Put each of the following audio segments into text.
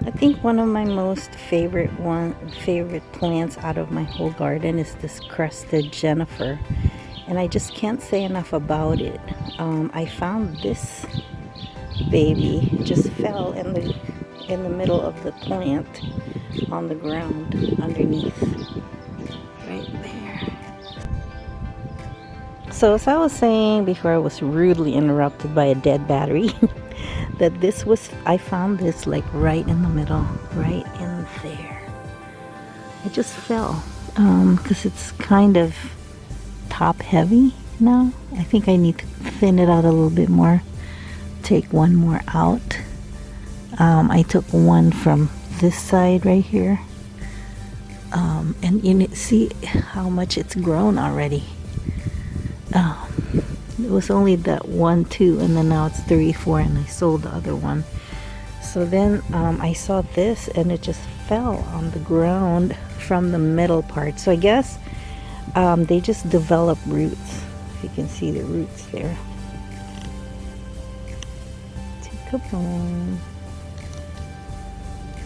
I think one of my most favorite plants out of my whole garden is this crested Jennifer, and I just can't say enough about it. I found this baby, it just fell in the middle of the plant on the ground underneath, right there. So as I was saying before, I was rudely interrupted by a dead battery. That I found this like right in the middle, right in there. It just fell because it's kind of top heavy now. I think I need to thin it out a little bit more. Take one more out. I took one from this side right here, and you see how much it's grown already. It was only that 1, 2, and then now it's 3, 4, and I sold the other one. So then I saw this, and it just fell on the ground from the middle part. So I guess they just develop roots. If you can see the roots there. Take a bone.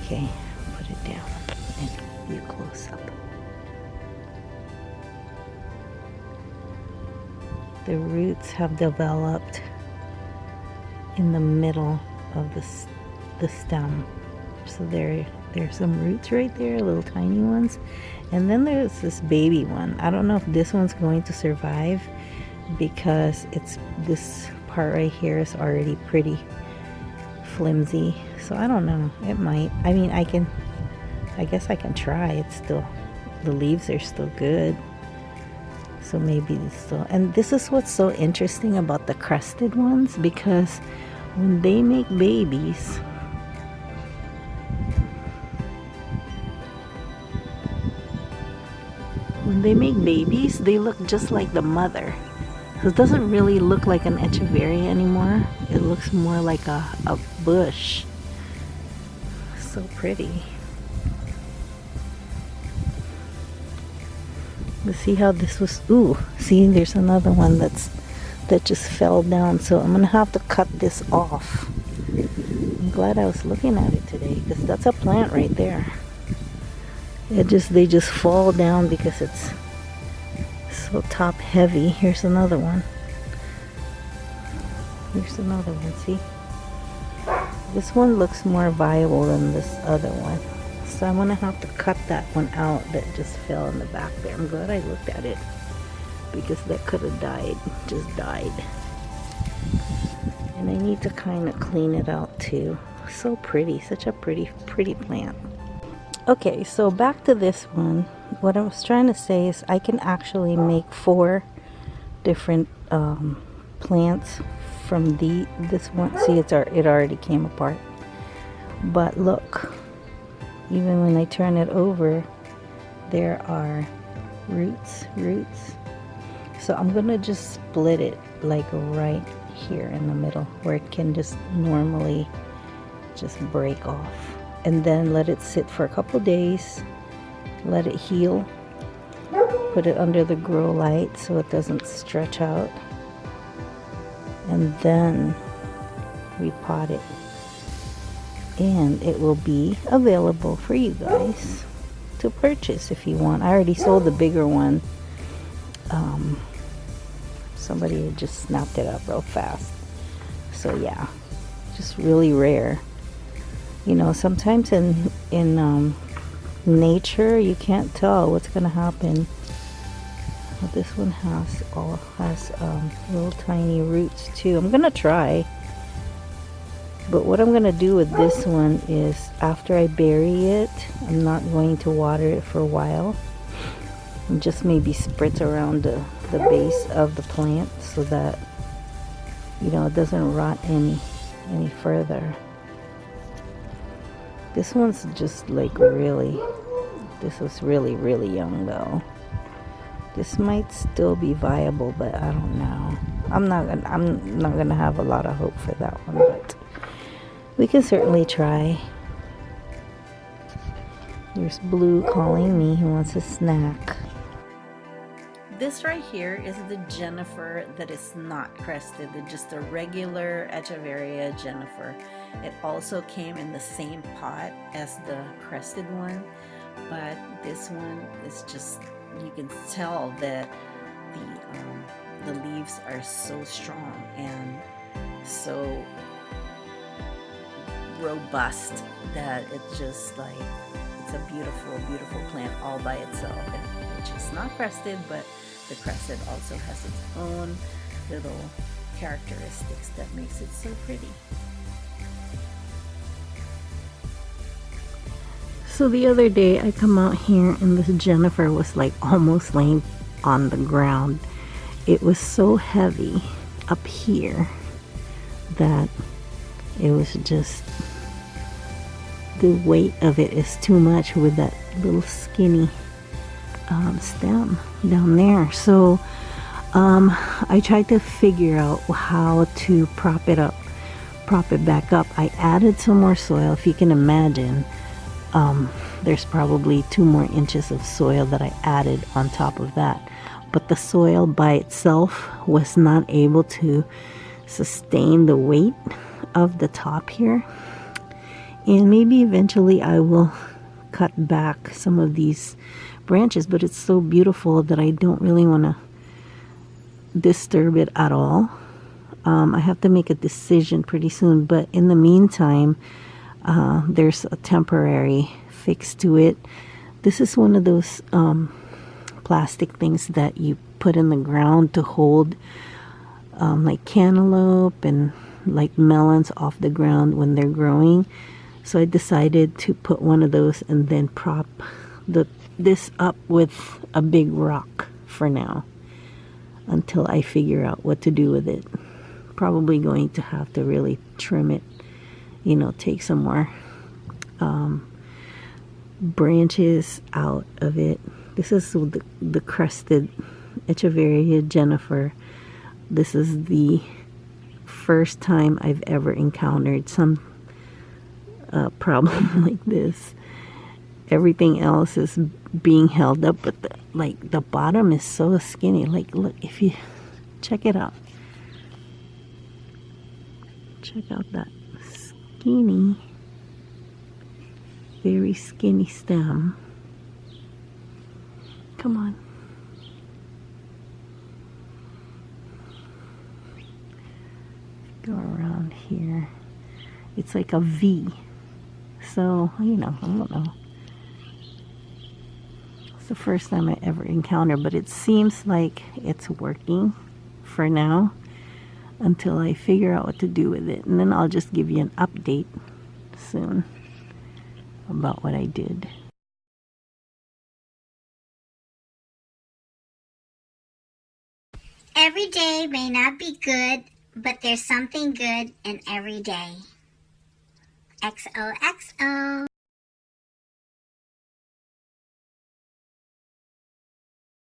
Okay, put it down and view close up. The roots have developed in the middle of the stem. So there's some roots right there, little tiny ones. And then there's this baby one. I don't know if this one's going to survive because this part right here is already pretty flimsy. So I don't know. It might. I mean, I guess I can try. It's still, the leaves are still good. So maybe this still, and this is what's so interesting about the crested ones, because when they make babies, they look just like the mother. So it doesn't really look like an Echeveria anymore. It looks more like a bush. So pretty. Let's see how this was. Ooh, see, there's another one that just fell down. So I'm gonna have to cut this off. I'm glad I was looking at it today, because that's a plant right there. They just fall down because it's so top heavy. Here's another one. Here's another one. See, this one looks more viable than this other one. So I'm gonna have to cut that one out that just fell in the back there. I'm glad I looked at it, because that could have died, just died. And I need to kind of clean it out too. So pretty, such a pretty plant. Okay, so back to this one. What I was trying to say is I can actually make 4 different plants from this one. See, it already came apart. But look, even when I turn it over, there are roots. So I'm gonna just split it like right here in the middle, where it can just normally just break off, and then let it sit for a couple days, let it heal, put it under the grow light so it doesn't stretch out, and then repot it. And it will be available for you guys to purchase if you want. I already sold the bigger one. Somebody just snapped it up real fast. So yeah, just really rare. You know, sometimes in nature you can't tell what's gonna happen. But this one has little tiny roots too. I'm gonna try. But what I'm going to do with this one is, after I bury it, I'm not going to water it for a while. And just maybe spritz around the base of the plant so that, you know, it doesn't rot any further. This one's just like this was really young though. This might still be viable, but I don't know. I'm not gonna have a lot of hope for that one, but we can certainly try. There's Blue calling me. He wants a snack. This right here is the Jennifer that is not crested, just a regular Echeveria Jennifer. It also came in the same pot as the crested one, but this one is just, you can tell that the leaves are so strong and so robust that it's just like, it's a beautiful, beautiful plant all by itself, and which is not crested, but the crested also has its own little characteristics that makes it so pretty. So the other day I come out here and this Jennifer was like almost laying on the ground. It was so heavy up here that it was just, the weight of it is too much with that little skinny stem down there. So I tried to figure out how to prop it back up. I added some more soil. If you can imagine, there's probably 2 more inches of soil that I added on top of that, but the soil by itself was not able to sustain the weight of the top here. And maybe eventually I will cut back some of these branches, but it's so beautiful that I don't really want to disturb it at all. I have to make a decision pretty soon, but in the meantime, there's a temporary fix to it. This is one of those plastic things that you put in the ground to hold like cantaloupe and like melons off the ground when they're growing. So I decided to put one of those and then prop this up with a big rock for now until I figure out what to do with it. Probably going to have to really trim it, you know, take some more branches out of it. This is the crested Echeveria Jennifer. This is the first time I've ever encountered some problem like this. Everything else is being held up, but the bottom is so skinny. Like, look, if you check it out, check out that skinny, very skinny stem. Come on. Go around here. It's like a V. So, you know, I don't know. It's the first time I ever encountered, but it seems like it's working for now until I figure out what to do with it. And then I'll just give you an update soon about what I did. Every day may not be good, but there's something good in every day. XOXO.